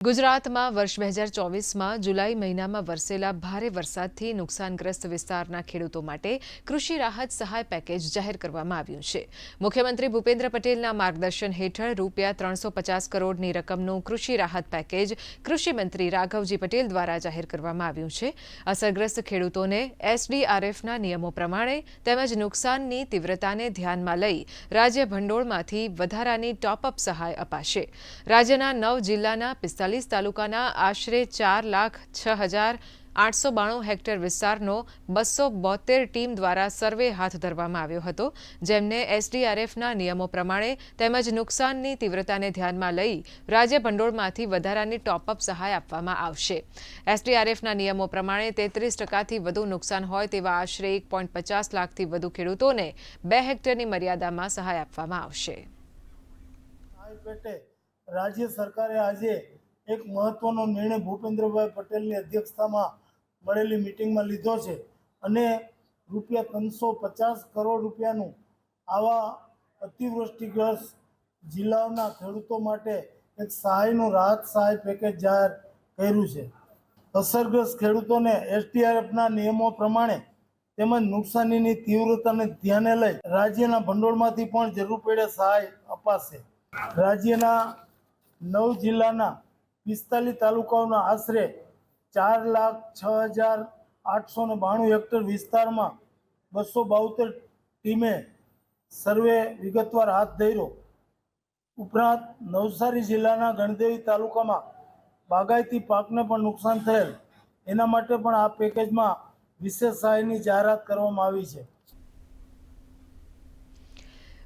ગુજરાતમાં વર્ષ 2024માં જુલાઈ મહિનામાં વરસેલા ભારે વરસાદથી નુકસાનગ્રસ્ત વિસ્તારના ખેડૂતો માટે કૃષિ રાહત સહાય પેકેજ જાહેર કરવામાં આવ્યું છે. મુખ્યમંત્રી ભૂપેન્દ્ર પટેલના માર્ગદર્શન હેઠળ રૂપિયા 350 કરોડની રકમનું કૃષિ રાહત પેકેજ કૃષિમંત્રી રાઘવજી પટેલ દ્વારા જાહેર કરવામાં આવ્યું છે. અસરગ્રસ્ત ખેડૂતોને એસડીઆરએફના નિયમો પ્રમાણે તેમજ નુકસાનની તીવ્રતાને ધ્યાનમાં લઈ રાજ્ય ભંડોળમાંથી વધારાની ટોપઅપ સહાય અપાશે. રાજ્યના 9 જિલ્લાના 45 તાલુકાના આશરે 4,06,892 હેક્ટર વિસ્તારનો 272 ટીમ દ્વારા સર્વે હાથ ધરવામાં આવ્યો હતો, જેમને એસડીઆરએફના નિયમો પ્રમાણે તેમજ નુકસાનની તીવ્રતાને ધ્યાનમાં લઈ રાજ્ય ભંડોળમાંથી વધારાની ટોપઅપ સહાય આપવામાં આવશે. એસડીઆરએફના નિયમો પ્રમાણે 33%થી વધુ નુકસાન હોય તેવા આશરે 1.50 લાખથી વધુ ખેડૂતોને 2 હેક્ટરની મર્યાદામાં સહાય આપવામાં આવશે. રાજ્ય સરકારે આજે એક મહત્વનો નિર્ણય ભૂપેન્દ્રભાઈ પટેલની અધ્યક્ષતામાં મળેલી મિટિંગમાં લીધો છે અને રૂપિયા 350 કરોડ રૂપિયાનું આવા અતિવૃષ્ટિગ્રસ્ત જિલ્લાઓના ખેડૂતો માટે એક સહાયનું રાહત સહાય પેકેજ જાહેર કર્યું છે. અસરગ્રસ્ત ખેડૂતોને એસડીઆરએફના નિયમો પ્રમાણે તેમજ નુકસાનીની તીવ્રતાને ધ્યાને લઈ રાજ્યના ભંડોળમાંથી પણ જરૂર પડે સહાય અપાશે. રાજ્યના 9 જિલ્લાના 45 તાલુકાઓના આશરે 4,06,892 હેક્ટર વિસ્તારમાં 272 ટીમે સર્વે વિગતવાર હાથ ધર્યો. ઉપરાંત નવસારી જિલ્લાના ગણદેવી તાલુકામાં બાગાયતી પાકને પણ નુકસાન થયેલ, એના માટે પણ આ પેકેજમાં વિશેષ સહાયની જાહેરાત કરવામાં આવી છે.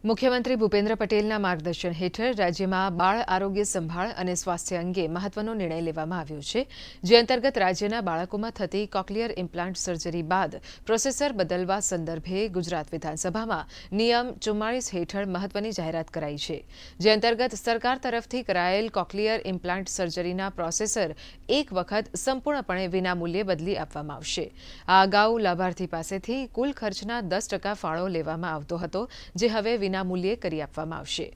મુખ્યમંત્રી ભૂપેન્દ્ર પટેલના માર્ગદર્શન હેઠળ રાજ્યમાં બાળ આરોગ્ય સંભાળ અને સ્વાસ્થ્ય અંગે મહત્વનો નિર્ણય લેવામાં આવ્યો છે, જે અંતર્ગત રાજ્યના બાળકોમાં થતી કોક્લિયર ઇમ્પ્લાન્ટ સર્જરી બાદ પ્રોસેસર બદલવા સંદર્ભે ગુજરાત વિધાનસભામાં નિયમ 44 હેઠળ મહત્વની જાહેરાત કરાઈ છે, જે અંતર્ગત સરકાર તરફથી કરાયેલ કોક્લિયર ઇમ્પ્લાન્ટ સર્જરીના પ્રોસેસર એક વખત સંપૂર્ણપણે વિનામૂલ્યે બદલી આપવામાં આવશે. આ અગાઉ લાભાર્થી પાસેથી કુલ ખર્ચના 10% ફાળો લેવામાં આવતો હતો, જે હવે વિનામૂલ્યે કરી આપવામાં આવશે.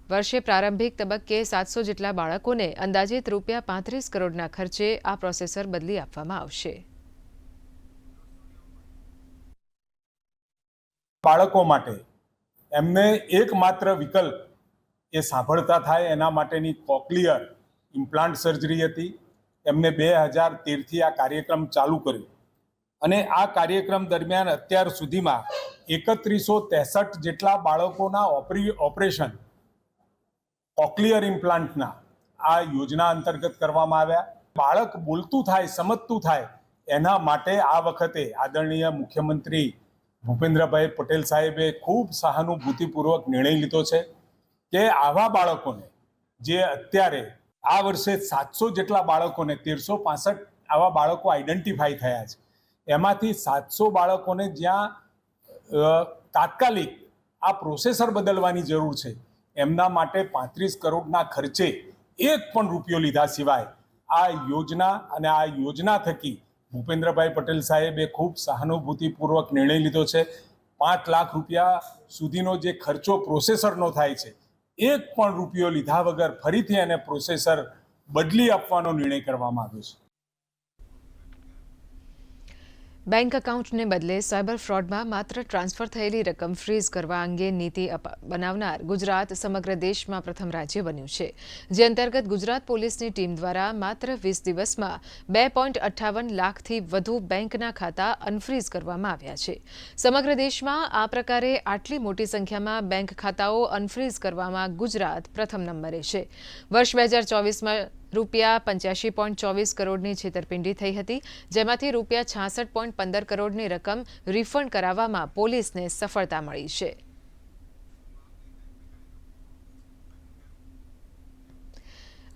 વર્ષે પ્રારંભિક તબક્કે 700 જેટલા બાળકોને અંદાજિત રૂપિયા 35 કરોડના ખર્ચે આ પ્રોસેસર બદલી આપવામાં આવશે. બાળકો માટે એમને એકમાત્ર વિકલ્પ એ સાંભળતા થાય એના માટેની કોક્લિયર ઇમ્પ્લાન્ટ સર્જરી હતી. એમને 2013થી આ કાર્યક્રમ ચાલુ કર્યો અને આ કાર્યક્રમ દરમિયાન અત્યાર સુધીમાં 3163 જેટલા બાળકોના ઓપરેશન કોક્લિયર ઇમ્પ્લાન્ટના આ યોજના અંતર્ગત કરવામાં આવ્યા. બાળક બોલતું થાય, સમજતું થાય એના માટે આ વખતે આદરણીય મુખ્યમંત્રી ભૂપેન્દ્રભાઈ પટેલ સાહેબે ખૂબ સહાનુભૂતિપૂર્વક નિર્ણય લીધો છે કે આવા બાળકોને જે અત્યારે આ વર્ષે 700 જેટલા બાળકોને 1365 આવા બાળકો આઈડેન્ટિફાઈ થયા છે, એમાંથી 700 બાળકોને જ્યાં તાત્કાલિક આ પ્રોસેસર બદલવાની જરૂર છે, એમના માટે 35 કરોડના ખર્ચે એક પણ રૂપિયો લીધા સિવાય આ યોજના અને આ યોજના થકી ભૂપેન્દ્રભાઈ પટેલ સાહેબે ખૂબ સહાનુભૂતિપૂર્વક નિર્ણય લીધો છે. 5 લાખ રૂપિયા સુધીનો જે ખર્ચો પ્રોસેસરનો થાય છે, એક પણ રૂપિયો લીધા વગર ફરીથી એને પ્રોસેસર બદલી આપવાનો નિર્ણય કરવામાં આવ્યો છે. બેંક એકાઉન્ટને બદલે સાયબર ફ્રોડમાં માત્ર ટ્રાન્સફર થયેલી રકમ ફ્રીઝ કરવા અંગે નીતિ બનાવનાર ગુજરાત સમગ્ર દેશમાં પ્રથમ રાજ્ય બન્યું છે, જે અંતર્ગત ગુજરાત પોલીસની ટીમ દ્વારા માત્ર 20 દિવસમાં 2.58 લાખથી વધુ બેંકના ખાતા અનફ્રીઝ કરવામાં આવ્યા છે. સમગ્ર દેશમાં આ પ્રકારે આટલી મોટી સંખ્યામાં બેંક ખાતાઓ અનફ્રીઝ કરવામાં ગુજરાત પ્રથમ નંબરે છે. વર્ષ 2024માં રૂપિયા 85.24 કરોડની છેતરપિંડી થઈ હતી, જેમાંથી રૂપિયા 66.15 કરોડની રકમ રિફંડ કરાવવામાં પોલીસને સફળતા મળી છે.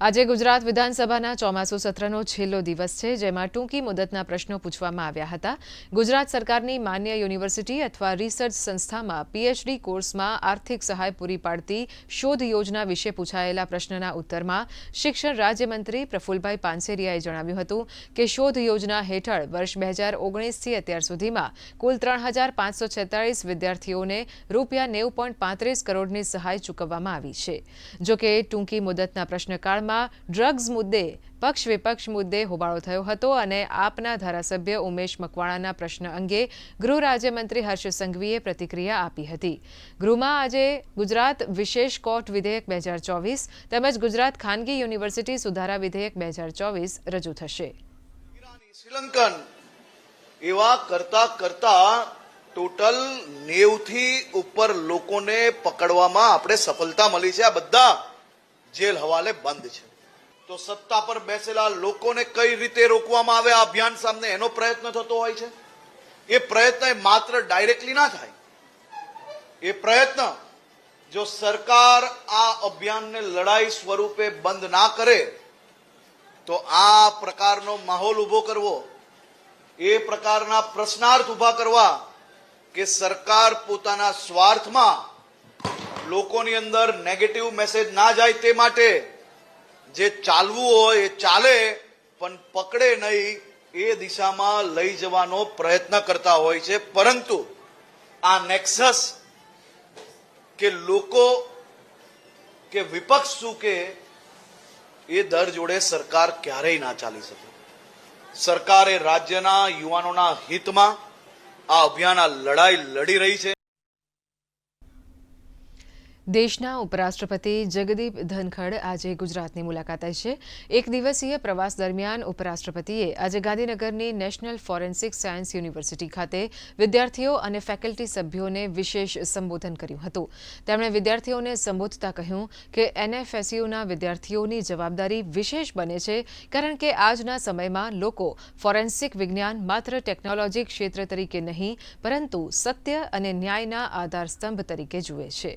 આજે ગુજરાત વિધાનસભાના ચોમાસુ સત્રનો છેલ્લો દિવસ છે, જેમાં ટૂંકી મુદતના પ્રશ્નો પૂછવામાં આવ્યા હતા. ગુજરાત સરકારની માન્ય યુનિવર્સિટી અથવા રિસર્ચ સંસ્થામાં પીએચડી કોર્સમાં આર્થિક સહાય પૂરી પાડતી શોધ યોજના વિશે પૂછાયેલા પ્રશ્નના ઉત્તરમાં શિક્ષણ રાજ્યમંત્રી પ્રફુલભાઈ પાનસેરિયાએ જણાવ્યું હતું કે શોધ યોજના હેઠળ વર્ષ 2019થી અત્યાર સુધીમાં કુલ 3,546 વિદ્યાર્થીઓને રૂપિયા 90.35 કરોડની સહાય ચૂકવવામાં આવી છે. જોકે ટૂંકી મુદતના પ્રશ્નકાળમાં જેમાં ડ્રગ્સ મુદ્દે પક્ષ વિપક્ષ મુદ્દે હોબાળો થયો હતો અને આપના ધારાસભ્ય ઉમેશ મકવાણાના પ્રશ્ન અંગે ગૃહ રાજ્યમંત્રી હર્ષ સંઘવીએ પ્રતિક્રિયા આપી હતી. ગૃહમાં આજે ગુજરાત વિશેષ કોર્ટ વિધેયક 2024 તેમજ ગુજરાત ખાનગી યુનિવર્સિટી સુધારા વિધેયક 2024 રજૂ થશે. શ્રીલંકન એવા કરતા કરતા ટોટલ 90 થી ઉપર લોકોને પકડવામાં આપણે સફળતા મળી છે. આ બધા જેલ હવાલે બંધ છે. તો સત્તા પર બેસેલા લોકોને કઈ રીતે રોકવામાં આવે આ અભિયાન સામે એનો પ્રયત્ન થતો હોય છે. એ પ્રયત્ન માત્ર ડાયરેક્ટલી ના થાય. એ પ્રયત્ન જો સરકાર આ અભિયાનને લડાઈ સ્વરૂપે બંધ ના કરે તો આ પ્રકારનો માહોલ ઉભો કરવો, એ પ્રકારના પ્રશ્નાર્થ ઉભા કરવા કે સરકાર પોતાના સ્વાર્થમાં લોકોની અંદર નેગેટિવ મેસેજ ના જાય તે માટે જે ચાલવું હોય એ ચાલે પણ પકડે નહીં એ દિશામાં લઈ જવાનો પ્રયત્ન કરતા હોય છે. પરંતુ આ નેક્સસ કે લોકો કે વિપક્ષ શું કે એ દર જોડે સરકાર ક્યારેય ના ચાલી શકે. સરકારે રાજ્યના યુવાનોના હિતમાં આ અભિયાન, આ લડાઈ લડી રહી છે. દેશના ઉપરાષ્ટ્રપતિ જગદીપ ધનખડ આજે ગુજરાતની મુલાકાતે છે. એક દિવસીય પ્રવાસ દરમિયાન ઉપરાષ્ટ્રપતિએ આજે ગાંધીનગરની નેશનલ ફોરેન્સિક સાયન્સ યુનિવર્સિટી ખાતે વિદ્યાર્થીઓ અને ફેકલ્ટી સભ્યોને વિશેષ સંબોધન કર્યું હતું. તેમણે વિદ્યાર્થીઓને સંબોધતા કહ્યું કે એનએફએસયુના વિદ્યાર્થીઓની જવાબદારી વિશેષ બને છે કારણ કે આજના સમયમાં લોકો ફોરેન્સિક વિજ્ઞાન માત્ર ટેકનોલોજી ક્ષેત્ર તરીકે નહીં પરંતુ સત્ય અને ન્યાયના આધારસ્તંભ તરીકે જુએ છે.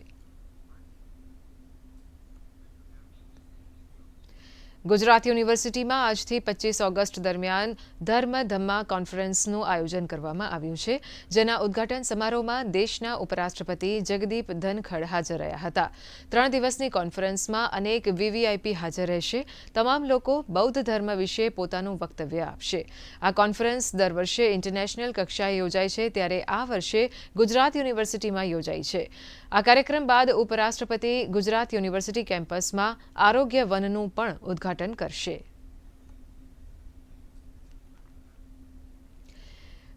ગુજરાત યુનિવર્સિટીમાં આજથી 25 ઓગસ્ટ દરમિયાન ધર્મ ધમ્મા કોન્ફરન્સનું આયોજન કરવામાં આવ્યું છે, જેના ઉદ્ઘાટન સમારોહમાં દેશના ઉપરાષ્ટ્રપતિ જગદીપ ધનખડ હાજર રહ્યા હતા. 3 દિવસની કોન્ફરન્સમાં અનેક વીવીઆઈપી હાજર રહેશે. તમામ લોકો બૌદ્ધ ધર્મ વિશે પોતાનું વક્તવ્ય આપશે. આ કોન્ફરન્સ દર વર્ષે ઇન્ટરનેશનલ કક્ષાએ યોજાય છે, ત્યારે આ વર્ષે ગુજરાત યુનિવર્સિટીમાં યોજાઈ છે. આ કાર્યક્રમ બાદ ઉપરાષ્ટ્રપતિ ગુજરાત યુનિવર્સિટી કેમ્પસમાં આરોગ્ય વનનું પણ ઉદ્ઘાટન કરશે.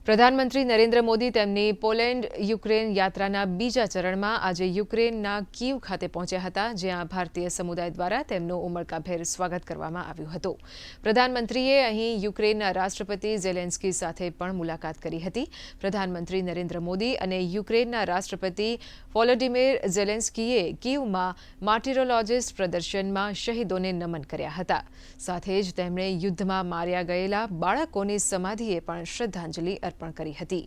પ્રધાનમંત્રી નરેન્દ્ર મોદી તેમની પોલેન્ડ યુક્રેન યાત્રાના બીજા ચરણમાં આજે યુક્રેનના કીવ ખાતે પહોંચ્યા હતા, જ્યાં ભારતીય સમુદાય દ્વારા તેમનું ઉમળકાભેર સ્વાગત કરવામાં આવ્યું હતું. પ્રધાનમંત્રીએ અહીં યુક્રેનના રાષ્ટ્રપતિ ઝેલેન્સ્કી સાથે પણ મુલાકાત કરી હતી. પ્રધાનમંત્રી નરેન્દ્ર મોદી અને યુક્રેનના રાષ્ટ્રપતિ વોલોડિમીર ઝેલેન્સ્કીએ કીવમાં માર્ટિરોલોજિસ્ટ પ્રદર્શનમાં શહીદોને નમન કર્યા હતા. સાથે જ તેમણે યુદ્ધમાં માર્યા ગયેલા બાળકોની સમાધિએ પણ શ્રદ્ધાંજલિ અર્પણ કરી હતી.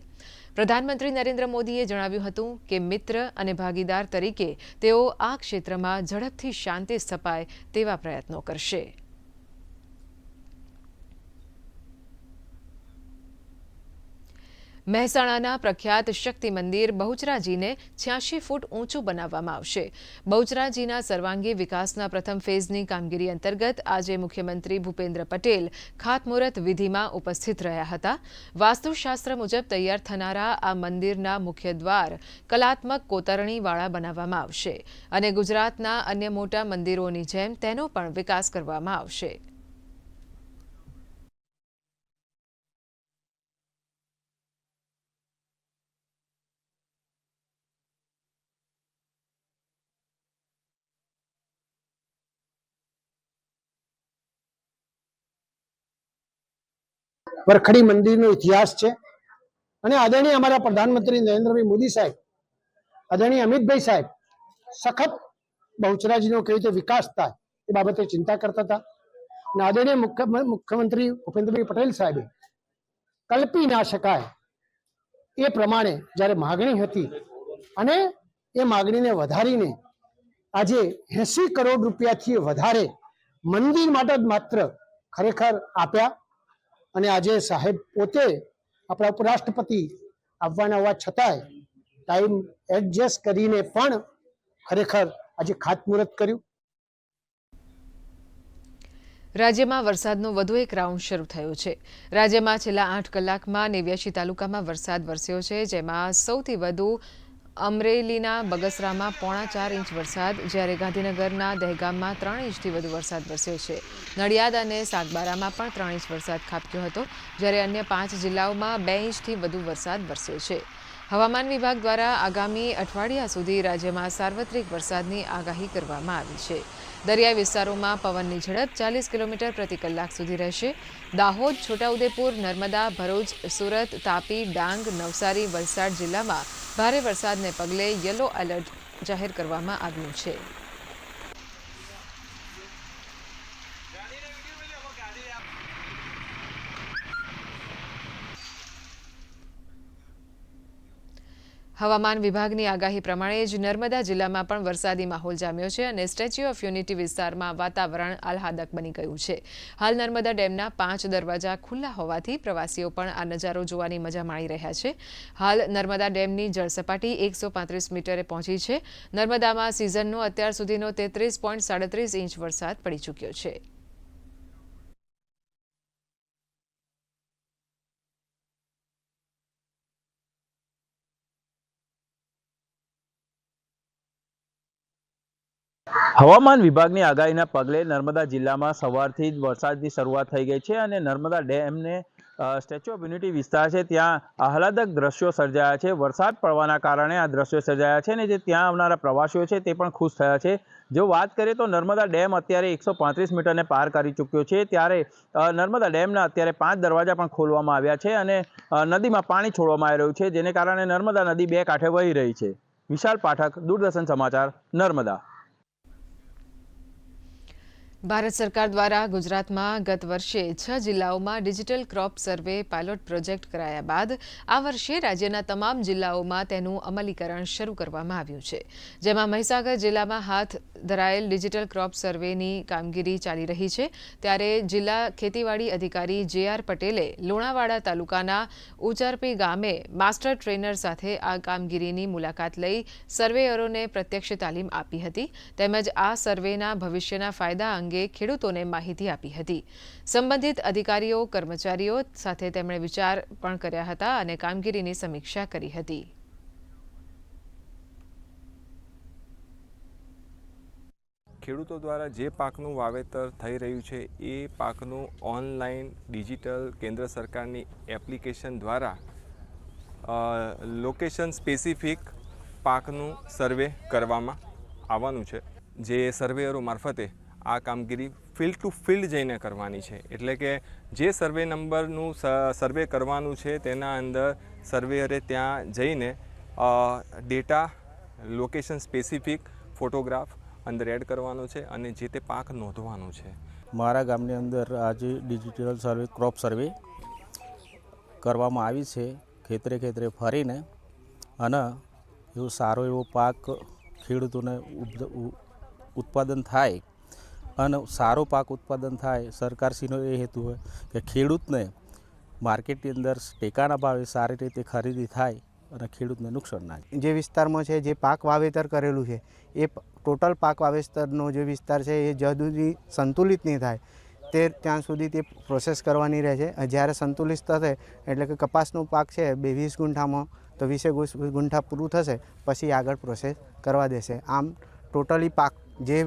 પ્રધાનમંત્રી નરેન્દ્ર મોદીએ જણાવ્યું હતું કે મિત્ર અને ભાગીદાર તરીકે તેઓ આ ક્ષેત્રમાં ઝડપથી શાંતિ સ્થપાય તેવા પ્રયત્નો કરશે. મહેસાણાના પ્રખ્યાત શક્તિ મંદિર બહુચરાજીને 86 ફૂટ ઊંચું બનાવવામાં આવશે. બહુચરાજીના સર્વાંગી વિકાસના પ્રથમ ફેઝની કામગીરી અંતર્ગત આજે મુખ્યમંત્રી ભૂપેન્દ્ર પટેલ ખાતમુહૂર્ત વિધિમાં ઉપસ્થિત રહ્યા હતા. વાસ્તુશાસ્ત્ર મુજબ તૈયાર થનારા આ મંદિરના મુખ્ય દ્વાર કલાત્મક કોતરણીવાળા બનાવવામાં આવશે અને ગુજરાતના અન્ય મોટા મંદિરોની જેમ તેનો પણ વિકાસ કરવામાં આવશે. વરખડી મંદિરનો ઇતિહાસ છે અને આદરણીય અમારા પ્રધાનમંત્રી નરેન્દ્રભાઈ મોદી સાહેબ, આદરણીય અમિતભાઈ સાહેબ સખત બહુચરાજીનો કેવી રીતે વિકાસ થાય એ બાબતે ચિંતા કરતા હતા અને આદરણીય મુખ્યમંત્રી ભૂપેન્દ્રભાઈ પટેલ સાહેબે કલ્પી ના શકાય એ પ્રમાણે જ્યારે માગણી હતી અને એ માગણીને વધારીને આજે 80 કરોડ રૂપિયાથી વધારે મંદિર માટે જ માત્ર ખરેખર આપ્યા અને આજે સાહેબ પોતે આપણા ઉપરાષ્ટ્રપતિ આવવાના હોવા છતાંય ટાઈમ એડજસ્ટ કરીને પણ ખરેખર આજે ખાતમુહૂર્ત કર્યું. રાજ્યમાં વરસાદનો વધુ એક રાઉન્ડ શરૂ થયો છે. રાજ્યમાં છેલ્લા 8 કલાકમાં 89 તાલુકામાં વરસાદ વરસ્યો છે, જેમાં સૌથી વધુ અમરેલીના બગસરામાં 4.5 ઇંચ વરસાદ, જ્યારે ગાંધીનગરના દહેગામમાં 3 ઇંચથી વધુ વરસાદ વરસ્યો છે. નડિયાદ અને સાગબારામાં પણ 3 ઇંચ વરસાદ ખાબક્યો હતો, જ્યારે અન્ય 5 જિલ્લાઓમાં 2 ઇંચથી વધુ વરસાદ વરસ્યો છે. હવામાન વિભાગ દ્વારા આગામી અઠવાડિયા સુધી રાજ્યમાં સાર્વત્રિક વરસાદની આગાહી કરવામાં આવી છે. દરિયાઈ વિસ્તારોમાં પવનની ઝડપ 40 કિલોમીટર પ્રતિ કલાક સુધી રહેશે. દાહોદ, છોટાઉદેપુર, નર્મદા, ભરૂચ, સુરત, તાપી, ડાંગ, નવસારી, વલસાડ જિલ્લામાં ભારે વરસાદને પગલે યલો એલર્ટ જાહેર કરવામાં આવ્યું છે. હવામાન વિભાગની આગાહી પ્રમાણે જ નર્મદા જિલ્લામાં પણ વરસાદી માહોલ જામ્યો છે અને સ્ટેચ્યુ ઓફ યુનિટી વિસ્તારમાં વાતાવરણ આહલાદક બની ગયું છે. હાલ નર્મદા ડેમના 5 દરવાજા ખુલ્લા હોવાથી પ્રવાસીઓ પણ આ નજારો જોવાની મજા માણી રહ્યા છે. હાલ નર્મદા ડેમની જળસપાટી 135 મીટરે પહોંચી છે. નર્મદામાં સિઝનનો અત્યાર સુધીનો 33.37 ઇંચ વરસાદ પડી ચૂક્યો છે. હવામાન વિભાગની આગાહીના પગલે નર્મદા જિલ્લામાં સવારથી જ વરસાદની શરૂઆત થઈ ગઈ છે અને નર્મદા ડેમને સ્ટેચ્યુ ઓફ યુનિટી વિસ્તાર છે ત્યાં આહલાદક દ્રશ્યો સર્જાયા છે. વરસાદ પડવાના કારણે આ દ્રશ્યો સર્જાયા છે અને જે ત્યાં આવનારા પ્રવાસીઓ છે તે પણ ખુશ થયા છે. જો વાત કરીએ તો નર્મદા ડેમ અત્યારે 135 મીટરને પાર કરી ચૂક્યો છે, ત્યારે નર્મદા ડેમના અત્યારે 5 દરવાજા પણ ખોલવામાં આવ્યા છે અને નદીમાં પાણી છોડવામાં આવી રહ્યું છે, જેને કારણે નર્મદા નદી બે કાંઠે વહી રહી છે. વિશાલ પાઠક, દૂરદર્શન સમાચાર, નર્મદા. ભારત સરકાર દ્વારા ગુજરાતમાં ગત વર્ષે 6 જિલ્લાઓમાં ડિજિટલ ક્રોપ સર્વે પાયલોટ પ્રોજેક્ટ કરાયા બાદ આ વર્ષે રાજ્યના તમામ જિલ્લાઓમાં તેનું અમલીકરણ શરૂ કરવામાં આવ્યું છે, જેમાં મહીસાગર જિલ્લામાં હાથ ધરાયેલ ડિજિટલ ક્રોપ સર્વેની કામગીરી ચાલી રહી છે. ત્યારે જિલ્લા ખેતીવાડી અધિકારી જે.આર. પટેલે લુણાવાડા તાલુકાના ઉચારપી ગામે માસ્ટર ટ્રેનર સાથે આ કામગીરીની મુલાકાત લઈ સર્વેયરોને પ્રત્યક્ષ તાલીમ આપી હતી, તેમજ આ સર્વેના ભવિષ્યના ફાયદા અંગે ખેડૂતોને માહિતી આપી હતી. સંબંધિત અધિકારીઓ, કર્મચારીઓ સાથે તેમણે વિચાર પણ કર્યા હતા અને કામગીરીની સમીક્ષા કરી હતી. ખેડૂતો દ્વારા જે પાકનું વાવેતર થઈ રહ્યું છે એ પાકનું ઓનલાઈન ડિજિટલ કેન્દ્ર સરકારની એપ્લિકેશન દ્વારા લોકેશન સ્પેસિફિક પાકનું સર્વે કરવામાં આવવાનું છે. જે સર્વેયરો મારફતે આ કામગીરી ફિલ્ડ ટુ ફિલ્ડ જઈને કરવાની છે. એટલે કે જે સર્વે નંબરનું સર્વે કરવાનું છે તેના અંદર સર્વેયરે ત્યાં જઈને ડેટા લોકેશન સ્પેસિફિક ફોટોગ્રાફ અંદર એડ કરવાનો છે અને જે તે પાક નોંધવાનો છે. મારા ગામની અંદર આજે ડિજિટલ સર્વે ક્રોપ સર્વે કરવામાં આવી છે. ખેતરે ખેતરે ફરીને અને એવો સારો એવો પાક ખેડૂતોને ઉત્પાદન થાય અને સારો પાક ઉત્પાદન થાય. સરકારશ્રીનો એ હેતુ હોય કે ખેડૂતને માર્કેટની અંદર ટેકાના ભાવે સારી રીતે ખરીદી થાય અને ખેડૂતને નુકસાન ના થાય. જે વિસ્તારમાં છે જે પાક વાવેતર કરેલું છે એ ટોટલ પાક વાવેતરનો જે વિસ્તાર છે એ જ્યાં સુધી સંતુલિત નહીં થાય તે ત્યાં સુધી તે પ્રોસેસ કરવાની રહે છે. જ્યારે સંતુલિત થશે એટલે કે કપાસનો પાક છે 20 ગુંઠામાં તો 20 ગુંઠા પૂરું થશે પછી આગળ પ્રોસેસ કરવા દેશે. આમ ટોટલી પાક જે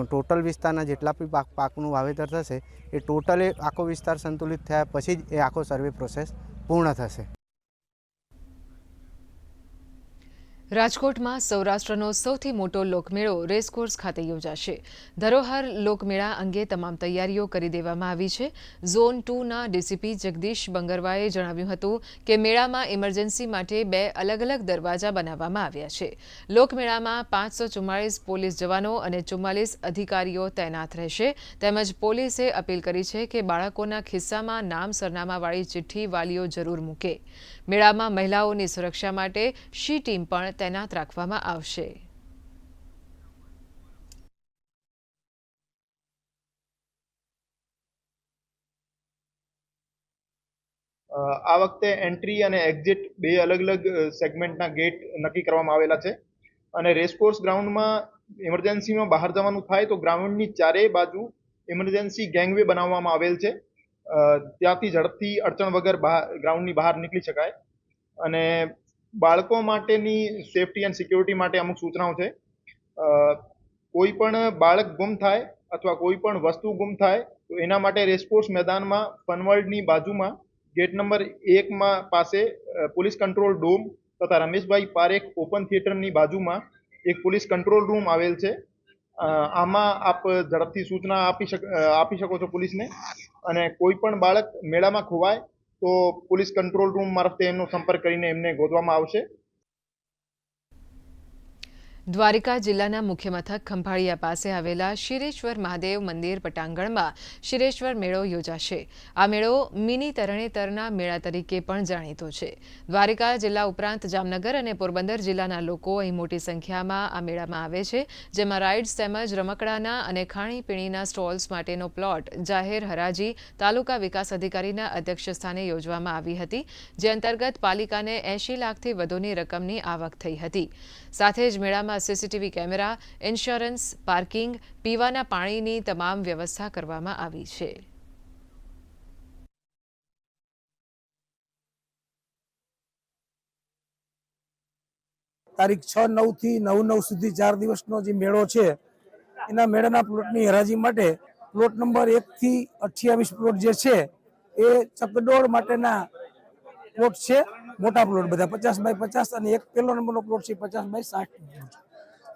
ટોટલ વિસ્તારના જેટલા બી પાકનું વાવેતર થશે એ ટોટલી આખો વિસ્તાર સંતુલિત થયા પછી જ એ આખો સર્વે પ્રોસેસ પૂર્ણ થશે. રાજકોટમાં સૌરાષ્ટ્રનો સૌથી મોટો લોકમેળો રેસકોર્સ ખાતે યોજાશે. ધરોહર લોકમેળા અંગે તમામ તૈયારીઓ કરી દેવામાં આવી છે. ઝોન 2ના ડીસીપી જગદીશ બંગરવાએ જણાવ્યું હતું કે મેળામાં ઇમરજન્સી માટે 2 અલગ અલગ દરવાજા બનાવવામાં આવ્યા છે. લોકમેળામાં 544 પોલીસ જવાનો અને 44 અધિકારીઓ તૈનાત રહેશે. તેમજ પોલીસે અપીલ કરી છે કે બાળકોના ખિસ્સામાં નામ સરનામાવાળી ચિઠ્ઠી વાલીઓ જરૂર મૂકે. મેળામાં મહિલાઓની સુરક્ષા માટે શી ટીમ પણ તૈનાત રાખવામાં આવશે. આ વખતે એન્ટ્રી અને એક્ઝિટ 2 અલગ અલગ સેગમેન્ટના ગેટ નક્કી કરવામાં આવેલા છે અને રેસકોર્સ ગ્રાઉન્ડમાં ઇમરજન્સીમાં બહાર જવાનું થાય તો ગ્રાઉન્ડની ચારેય બાજુ ઇમરજન્સી ગેંગવે બનાવવામાં આવેલ છે. ત્યાંથી ઝડપથી અડચણ વગર ગ્રાઉન્ડની બહાર નીકળી શકાય અને બાળકો માટેની સેફટી એન્ડ સિક્યોરિટી માટે અમુક સૂચનાઓ છે. કોઈ પણ બાળક ગુમ થાય અથવા કોઈ પણ વસ્તુ ગુમ થાય તો એના માટે રેસકોર્સ મેદાનમાં ફનવર્લ્ડની બાજુમાં ગેટ નંબર 1 પાસે પોલીસ કંટ્રોલ ડોમ તથા રમેશભાઈ પારેખ ઓપન થિયેટરની બાજુમાં એક પોલીસ કંટ્રોલ રૂમ આવેલ છે. આમાં આપ ઝડપથી સૂચના આપી શકો છો પોલીસને. અને કોઈ પણ બાળક મેળામાં ખોવાય તો પોલીસ કંટ્રોલ રૂમ મારફતે એમનો સંપર્ક કરીને એમને ગોતવામાં આવશે. દ્વારિકા જિલ્લાના મુખ્ય મથક ખંભાળિયા પાસે આવેલા શિરેશ્વર મહાદેવ મંદિર પટાંગણમાં શિરેશ્વર મેળો યોજાશે. આ મેળો મિની તરણેતરના મેળા તરીકે પણ જાણીતો છે. દ્વારિકા જિલ્લા ઉપરાંત જામનગર અને પોરબંદર જિલ્લાના લોકો અહીં મોટી સંખ્યામાં આ મેળામાં આવે છે, જેમાં રાઇડ્સ તેમજ રમકડાના અને ખાણીપીણીના સ્ટોલ્સ માટેનો પ્લોટ જાહેર હરાજી તાલુકા વિકાસ અધિકારીના અધ્યક્ષસ્થાને યોજવામાં આવી હતી, જે અંતર્ગત પાલિકાને 80 લાખથી વધુની રકમની આવક થઈ હતી. સાથે જ મેળામાં સીસીટીવી કેમેરા, ઇન્સ્યોરન્સ, પાર્કિંગ, પીવાના પાણીની તમામ વ્યવસ્થા કરવામાં આવી છે. તારીખ 6, 9 થી 9/9 સુધી 4 દિવસનો જે મેળો છે એના મેળાના પ્લોટની હરાજી માટે પ્લોટ નંબર 1 થી 28 પ્લોટ જે છે એ ચકડોળ માટેના પ્લોટ છે. મોટા પ્લોટ બધા 50x50 અને એક પહેલો નંબરનો પ્લોટ છે 50x60.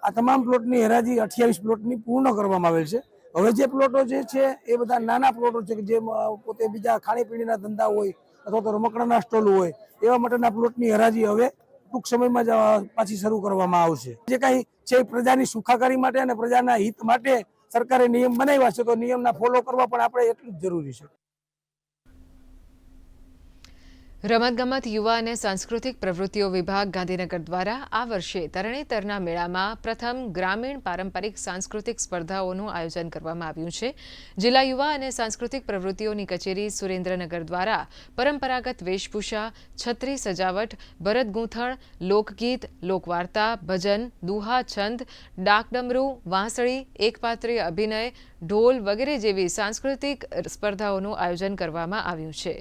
આ તમામ પ્લોટની હરાજી 28 પ્લોટની પૂર્ણ કરવામાં આવેલ છે. હવે જે પ્લોટો જે છે એ બધા નાના પ્લોટો છે કે જે પોતે બીજા ખાણીપીણીના ધંધા હોય અથવા તો રમકડાના સ્ટોલ હોય એવા માટેના પ્લોટની હરાજી હવે ટૂંક સમયમાં જ પાછી શરૂ કરવામાં આવશે. જે કાંઈ છે પ્રજાની સુખાકારી માટે અને પ્રજાના હિત માટે સરકારે નિયમ બનાવ્યા છે, તો નિયમના ફોલો કરવા પણ આપણે એટલું જ જરૂરી છે. રમતગમત, યુવા અને સાંસ્કૃતિક પ્રવૃત્તિઓ વિભાગ ગાંધીનગર દ્વારા આ વર્ષે તરણેતરના મેળામાં પ્રથમ ગ્રામીણ પારંપરિક સાંસ્કૃતિક સ્પર્ધાઓનું આયોજન કરવામાં આવ્યું છે. જિલ્લા યુવા અને સાંસ્કૃતિક પ્રવૃત્તિઓની કચેરી સુરેન્દ્રનગર દ્વારા પરંપરાગત વેશભૂષા, છત્રી સજાવટ, ભરત ગૂંથણ, લોકગીત, લોકવાર્તા, ભજન, દુહા, છંદ, ડાકડમરૂ, વાંસળી, એકપાત્રીય અભિનય, ઢોલ વગેરે જેવી સાંસ્કૃતિક સ્પર્ધાઓનું આયોજન કરવામાં આવ્યું છે.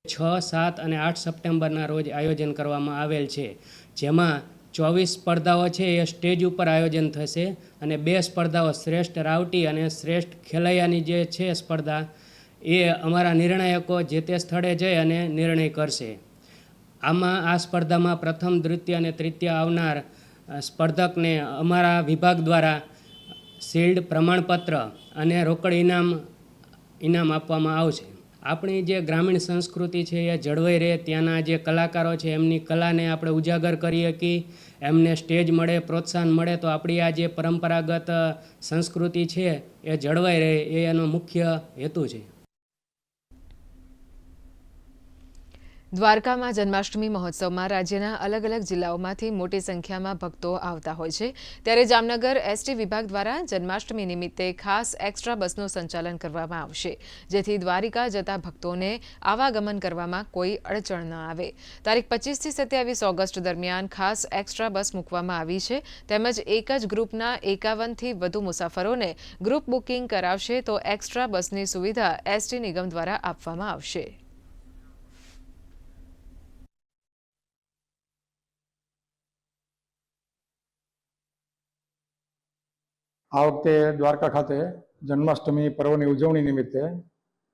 છ, 7 અને 8 સપ્ટેમ્બરના રોજ આયોજન કરવામાં આવેલ છે, જેમાં 24 સ્પર્ધાઓ છે એ સ્ટેજ ઉપર આયોજન થશે અને 2 સ્પર્ધાઓ શ્રેષ્ઠ રાવટી અને શ્રેષ્ઠ ખેલૈયાની જે છે સ્પર્ધા એ અમારા નિર્ણાયકો જે તે સ્થળે જઈ અને નિર્ણય કરશે. આમાં આ સ્પર્ધામાં પ્રથમ, દ્વિતીય અને તૃતીય આવનાર સ્પર્ધકને અમારા વિભાગ દ્વારા શિલ્ડ, પ્રમાણપત્ર અને રોકડ ઇનામ આપવામાં આવશે. આપણી જે ગ્રામીણ સંસ્કૃતિ છે એ જળવાઈ રહે, ત્યાંના જે કલાકારો છે એમની કલાને આપણે ઉજાગર કરી શકીએ, એમને સ્ટેજ મળે, પ્રોત્સાહન મળે, તો આપણી આ જે પરંપરાગત સંસ્કૃતિ છે એ જળવાઈ રહે એ એનો મુખ્ય હેતુ છે. દ્વારકામાં જન્માષ્ટમી મહોત્સવમાં રાજ્યના અલગ અલગ જિલ્લાઓમાંથી મોટી સંખ્યામાં ભક્તો આવતા હોય છે, ત્યારે જામનગર એસટી વિભાગ દ્વારા જન્માષ્ટમી નિમિત્તે ખાસ એક્સ્ટ્રા બસનું સંચાલન કરવામાં આવશે, જેથી દ્વારિકા જતા ભક્તોને આવાગમન કરવામાં કોઈ અડચણ ન આવે. તારીખ 25 થી 27 ઓગસ્ટ દરમિયાન ખાસ એક્સ્ટ્રા બસ મૂકવામાં આવી છે, તેમજ એક જ ગ્રુપના 51થી વધુ મુસાફરોને ગ્રુપ બુકિંગ કરાવશે તો એક્સ્ટ્રા બસની સુવિધા એસટી નિગમ દ્વારા આપવામાં આવશે. આ વખતે દ્વારકા ખાતે જન્માષ્ટમી પર્વની ઉજવણી નિમિત્તે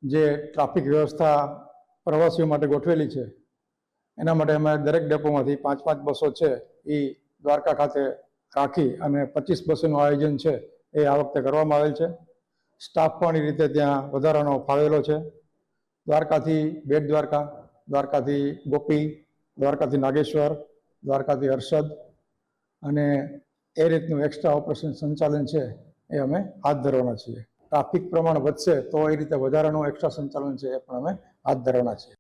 જે ટ્રાફિક વ્યવસ્થા પ્રવાસીઓ માટે ગોઠવેલી છે એના માટે અમે દરેક ડેપોમાંથી 5-5 બસો છે એ દ્વારકા ખાતે રાખી અને 25 બસોનું આયોજન છે એ આ વખતે કરવામાં આવેલ છે. સ્ટાફ પણ એ રીતે ત્યાં વધારાનો ફાળવેલો છે. દ્વારકાથી બેટ દ્વારકા, દ્વારકાથી ગોપી, દ્વારકાથી નાગેશ્વર, દ્વારકાથી હર્ષદ અને એ રીતનું એક્સ્ટ્રા ઓપરેશન સંચાલન છે એ અમે હાથ ધરવાના છીએ. ટ્રાફિક પ્રમાણ વધશે તો એ રીતે વધારાનું એક્સ્ટ્રા સંચાલન છે એ પણ અમે હાથ ધરવાના છીએ.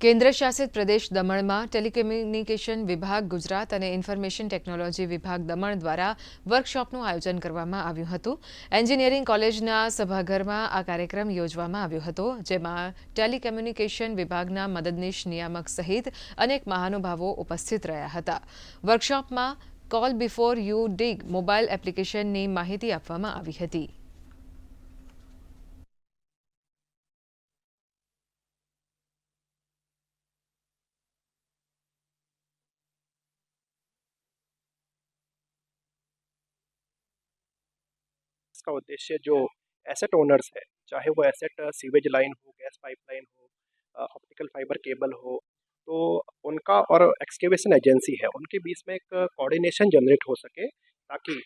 કેન્દ્ર શાસિત પ્રદેશ દમણમાં ટેલિકમ્યુનિકેશન વિભાગ ગુજરાત અને ઇન્ફોર્મેશન ટેકનોલોજી વિભાગ દમણ દ્વારા વર્કશોપનું આયોજન કરવામાં આવ્યું હતું. એન્જિનિયરિંગ કોલેજના સભાગૃહમાં આ કાર્યક્રમ યોજવામાં આવ્યો હતો, જેમાં ટેલિકમ્યુનિકેશન વિભાગના મદદનીશ નિયામક સહિત અનેક મહાનુભાવો ઉપસ્થિત રહ્યા હતા. વર્કશોપમાં call before you dig mobile એપ્લિકેશનની માહિતી આપવામાં આવી હતી. इसका उद्देश्य जो एसेट ओनर्स है, चाहे वो एसेट सीवेज लाइन हो, गैस पाइपलाइन हो, ऑप्टिकल फाइबर केबल हो, तो उनका और एक्सकेवेशन एजेंसी है उनके बीच में एक कोऑर्डिनेशन जनरेट हो सके ताकि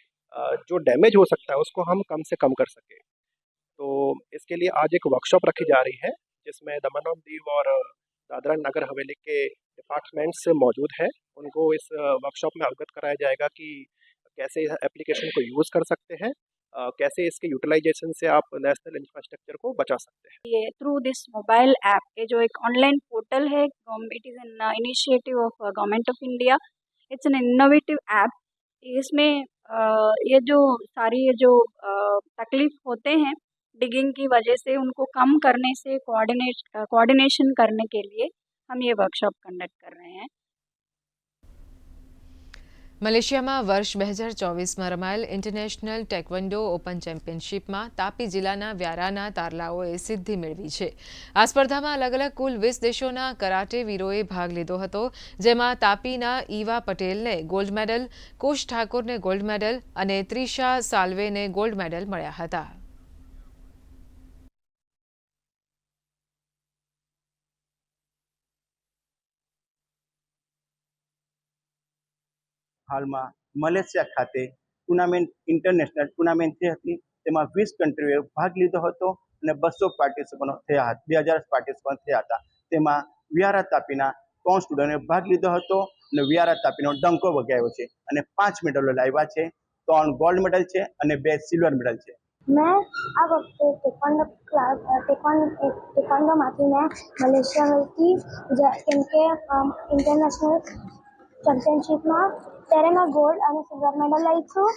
जो डैमेज हो सकता है उसको हम कम से कम कर सके. तो इसके लिए आज एक वर्कशॉप रखी जा रही है जिसमें दमन और दीव और दादरा नगर हवेली के डिपार्टमेंट्स मौजूद है. उनको इस वर्कशॉप में अवगत कराया जाएगा कि कैसे एप्लीकेशन को यूज़ कर सकते हैं, कैसे इसके यूटिलाइजेशन से आप नेशनल इंफ्रास्ट्रक्चर को बचा सकते हैं. ये थ्रू दिस मोबाइल ऐप, ये जो एक ऑनलाइन पोर्टल है, it is an initiative of government of India. It's an innovative app. इसमें ये जो सारी तकलीफ होते हैं डिगिंग की वजह से, उनको कम करने से कोऑर्डिनेशन करने के लिए हम ये वर्कशॉप कंडक्ट कर रहे हैं. મલેશિયામાં વર્ષ 2024માં રમાયેલ ઇન્ટરનેશનલ ટેકવન્ડો ઓપન ચેમ્પિયનશિપમાં તાપી જિલ્લાના વ્યારાના તારલાઓએ સિદ્ધિ મેળવી છે. આ સ્પર્ધામાં અલગ અલગ કુલ 20 દેશોના કરાટે વીરોએ ભાગ લીધો હતો, જેમાં તાપીના ઈવા પટેલને ગોલ્ડ મેડલ, કુશ ઠાકોરને ગોલ્ડ મેડલ અને ત્રિષા સાલ્વેને ગોલ્ડ મેડલ મળ્યા હતા. હાલમાં મલેશિયા ખાતે ઇન્ટરનેશનલ ટુર્નામેન્ટ થઈ હતી. તેમાં 20 કન્ટ્રીઓએ ભાગ લીધો હતો અને 200 પાર્ટિસિપન્ટો થયા હતા, 2000 પાર્ટિસિપન્ટ થયા હતા. તેમાં વિયારા તાપીના 3 સ્ટુડન્ટોએ ભાગ લીધો હતો અને વિયારા તાપીનો ડંકો વગાડ્યો છે અને 5 મેડલો લાવ્યા છે. 3 ગોલ્ડ મેડલ છે અને 2 સિલ્વર મેડલ છે. मैं આ વખતે ટેકવાન્ડોમાંથી મેં મલેશિયા ગઈ હતી, કેમ કે ઇન્ટરનેશનલ ચેમ્પિયનશિપમાં ત્યારે મેં ગોલ્ડ અને સિલ્વર મેડલ લાવી છું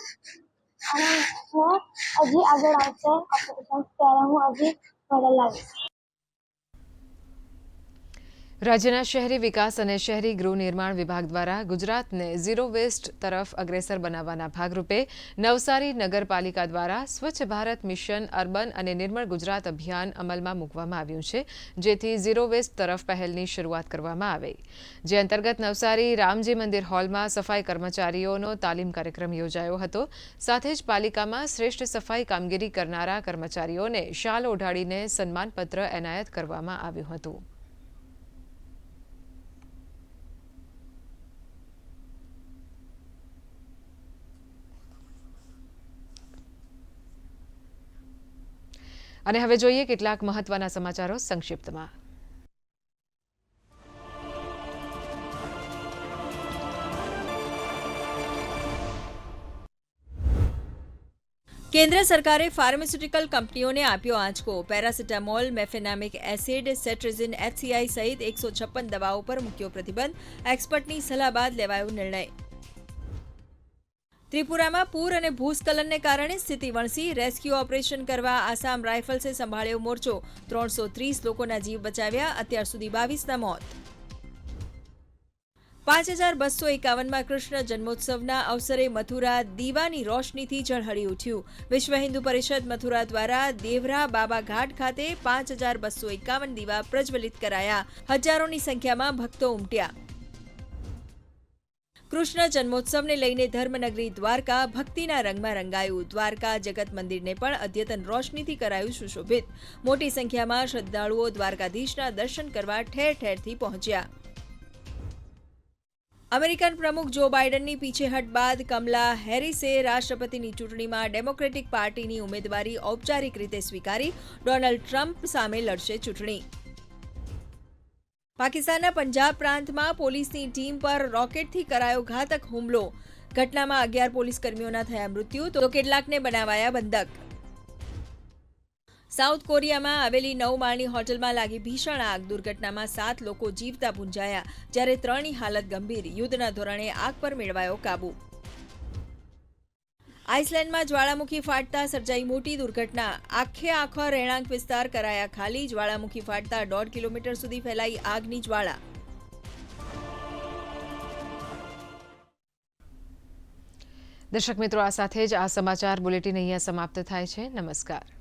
અને હું હજી આગળ આવશે કોમ્પિટિશન ત્યારે હું હજી મેડલ લાવીશ. રાજ્યના શહેરી વિકાસ અને શહેરી ગૃહ નિર્માણ વિભાગ દ્વારા ગુજરાતને ઝીરો વેસ્ટ તરફ અગ્રેસર બનાવવાના ભાગરૂપે નવસારી નગરપાલિકા દ્વારા સ્વચ્છ ભારત મિશન અર્બન અને નિર્મળ ગુજરાત અભિયાન અમલમાં મૂકવામાં આવ્યું છે, જેથી ઝીરો વેસ્ટ તરફ પહેલની શરૂઆત કરવામાં આવે. જે અંતર્ગત નવસારી રામજી મંદિર હોલમાં સફાઈ કર્મચારીઓનો તાલીમ કાર્યક્રમ યોજાયો હતો. સાથે જ પાલિકામાં શ્રેષ્ઠ સફાઈ કામગીરી કરનારા કર્મચારીઓને શાલ ઓઢાડીને સન્માનપત્ર એનાયત કરવામાં આવ્યું હતું. અને હવે જોઈએ કેટલાક મહત્વના સમાચારો સંક્ષિપ્તમાં. કેન્દ્ર સરકારે ફાર્માસ્યુટિકલ કંપનીઓને આપ્યો આંચકો. પેરાસિટામોલ, મેફેનામિક એસિડ, સેટ્રેઝિન, HCI સહિત 156 દવાઓ પર મૂક્યો પ્રતિબંધ. એક્સપર્ટની સલાહ બાદ લેવાયો નિર્ણય. ત્રિપુરામાં પૂર અને ભૂસ્ખલનને કારણે સ્થિતિ વણસી. રેસ્ક્યુ ઓપરેશન કરવા આસામ રાઇફલ્સે સંભાળ્યો મોરચો. 330 લોકોના જીવ બચાવ્યા. અત્યાર સુધી 22ના મોત. 5251માં કૃષ્ણ જન્મોત્સવના અવસરે મથુરા દીવાની રોશનીથી ઝળહળી ઉઠ્યું. વિશ્વ હિન્દુ પરિષદ મથુરા દ્વારા દેવરા બાબા ઘાટ ખાતે 5251 દીવા પ્રજ્વલિત કરાયા. હજારોની સંખ્યામાં ભક્તો ઉમટ્યા. કૃષ્ણ જન્મોત્સવને લઈને ધર્મનગરી દ્વારકા ભક્તિના રંગમાં રંગાયું. દ્વારકા જગત મંદિરને પણ અદ્યતન રોશનીથી કરાયું સુશોભિત. મોટી સંખ્યામાં શ્રદ્ધાળુઓ દ્વારકાધીશના દર્શન કરવા ઠેર ઠેરથી પહોંચ્યા. અમેરિકન પ્રમુખ જો બાઇડનની પીછેહટ બાદ કમલા હેરિસે રાષ્ટ્રપતિની ચૂંટણીમાં ડેમોક્રેટિક પાર્ટીની ઉમેદવારી ઔપચારિક રીતે સ્વીકારી. ડોનાલ્ડ ટ્રમ્પ સામે લડશે ચૂંટણી. પાકિસ્તાનના પંજાબ પ્રાંતમાં પોલીસની ટીમ પર રોકેટથી કરાયો ઘાતક હુમલો. ઘટનામાં 11 પોલીસ કર્મીઓના થયા મૃત્યુ, તો કેટલાકને બનાવાયા બંધક. સાઉથ કોરિયામાં આવેલી 9 માળની હોટલમાં લાગી ભીષણ આગ. દુર્ઘટનામાં 7 લોકો જીવતા પૂંજાયા, જ્યારે 3ની હાલત ગંભીર. યુદ્ધના ધોરણે આગ પર મેળવાયો કાબુ. આઇસલેન્ડમાં જ્વાળામુખી ફાટતા સર્જાઈ મોટી દુર્ઘટના. આખો રહેણાંક વિસ્તાર કરાયા ખાલી. જ્વાળામુખી ફાટતા 1.5 કિલોમીટર સુધી ફેલાઈ આગની જ્વાળા. દર્શક મિત્રો, આ સાથે જ આ સમાચાર બુલેટિન અહીંયા સમાપ્ત થાય છે. નમસ્કાર.